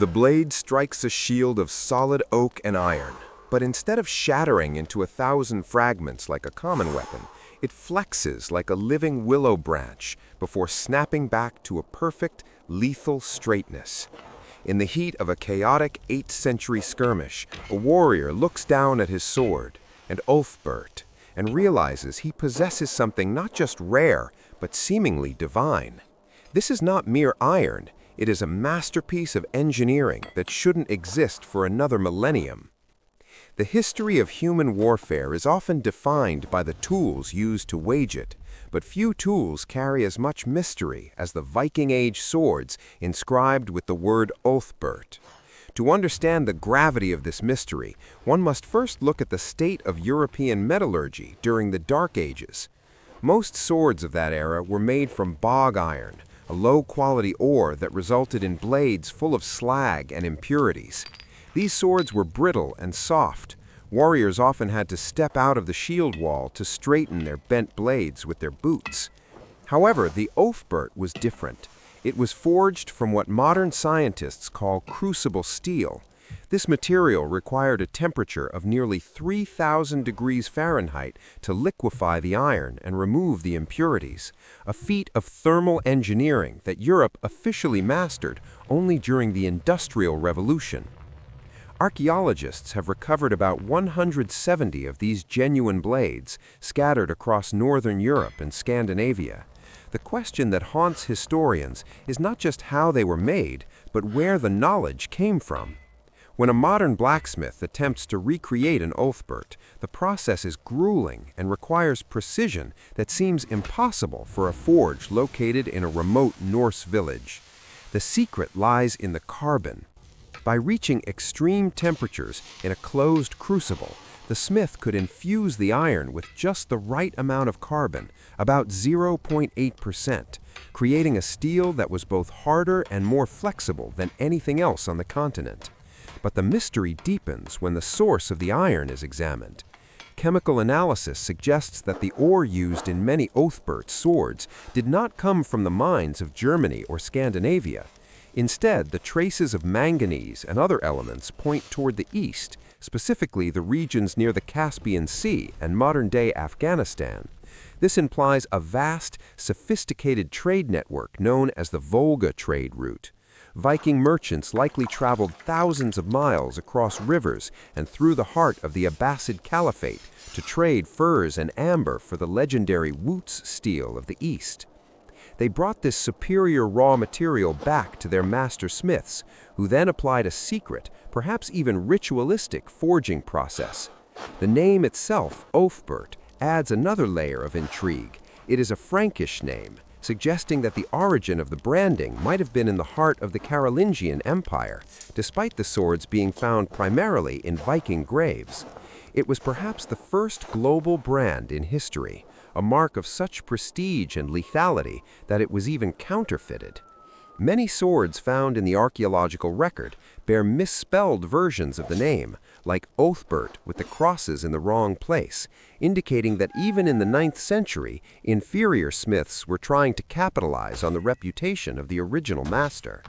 The blade strikes a shield of solid oak and iron, but instead of shattering into 1,000 fragments like a common weapon, it flexes like a living willow branch before snapping back to a perfect, lethal straightness. In the heat of a chaotic 8th century skirmish, a warrior looks down at his sword, and Ulfberht, and realizes he possesses something not just rare, but seemingly divine. This is not mere iron, it is a masterpiece of engineering that shouldn't exist for another millennium. The history of human warfare is often defined by the tools used to wage it, but few tools carry as much mystery as the Viking Age swords inscribed with the word Ulfberht. To understand the gravity of this mystery, one must first look at the state of European metallurgy during the Dark Ages. Most swords of that era were made from bog iron, a low-quality ore that resulted in blades full of slag and impurities. These swords were brittle and soft. Warriors often had to step out of the shield wall to straighten their bent blades with their boots. However, the Ulfberht was different. It was forged from what modern scientists call crucible steel. This material required a temperature of nearly 3,000 degrees Fahrenheit to liquefy the iron and remove the impurities, a feat of thermal engineering that Europe officially mastered only during the Industrial Revolution. Archaeologists have recovered about 170 of these genuine blades scattered across northern Europe and Scandinavia. The question that haunts historians is not just how they were made, but where the knowledge came from. When a modern blacksmith attempts to recreate an Ulfberht, the process is grueling and requires precision that seems impossible for a forge located in a remote Norse village. The secret lies in the carbon. By reaching extreme temperatures in a closed crucible, the smith could infuse the iron with just the right amount of carbon, about 0.8%, creating a steel that was both harder and more flexible than anything else on the continent. But the mystery deepens when the source of the iron is examined. Chemical analysis suggests that the ore used in many Ulfberht swords did not come from the mines of Germany or Scandinavia. Instead, the traces of manganese and other elements point toward the east, specifically the regions near the Caspian Sea and modern-day Afghanistan. This implies a vast, sophisticated trade network known as the Volga trade route. Viking merchants likely traveled thousands of miles across rivers and through the heart of the Abbasid Caliphate to trade furs and amber for the legendary Wootz steel of the East. They brought this superior raw material back to their master smiths, who then applied a secret, perhaps even ritualistic forging process. The name itself, Ulfberht, adds another layer of intrigue. It is a Frankish name, suggesting that the origin of the branding might have been in the heart of the Carolingian Empire, despite the swords being found primarily in Viking graves. It was perhaps the first global brand in history, a mark of such prestige and lethality that it was even counterfeited. Many swords found in the archaeological record bear misspelled versions of the name, like Ulfberht with the crosses in the wrong place, indicating that even in the 9th century, inferior smiths were trying to capitalize on the reputation of the original master.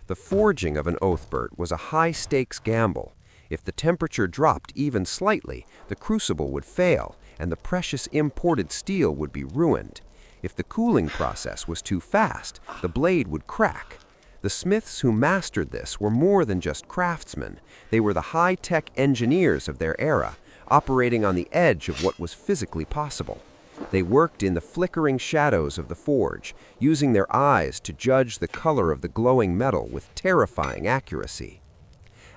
The forging of an Ulfberht was a high-stakes gamble. If the temperature dropped even slightly, the crucible would fail, and the precious imported steel would be ruined. If the cooling process was too fast, the blade would crack. The smiths who mastered this were more than just craftsmen. They were the high-tech engineers of their era, operating on the edge of what was physically possible. They worked in the flickering shadows of the forge, using their eyes to judge the color of the glowing metal with terrifying accuracy.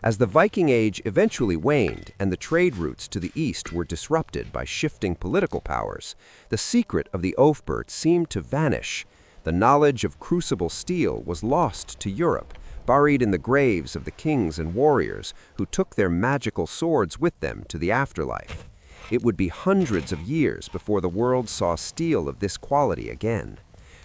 As the Viking Age eventually waned and the trade routes to the east were disrupted by shifting political powers, the secret of the Ulfberht seemed to vanish. The knowledge of crucible steel was lost to Europe, buried in the graves of the kings and warriors who took their magical swords with them to the afterlife. It would be hundreds of years before the world saw steel of this quality again.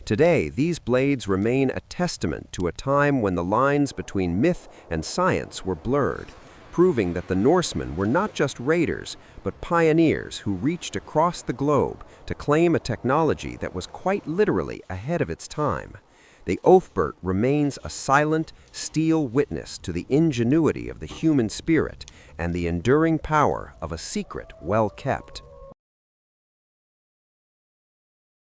Today, these blades remain a testament to a time when the lines between myth and science were blurred, proving that the Norsemen were not just raiders, but pioneers who reached across the globe to claim a technology that was quite literally ahead of its time. the Ulfberht remains a silent, steel witness to the ingenuity of the human spirit and the enduring power of a secret well kept.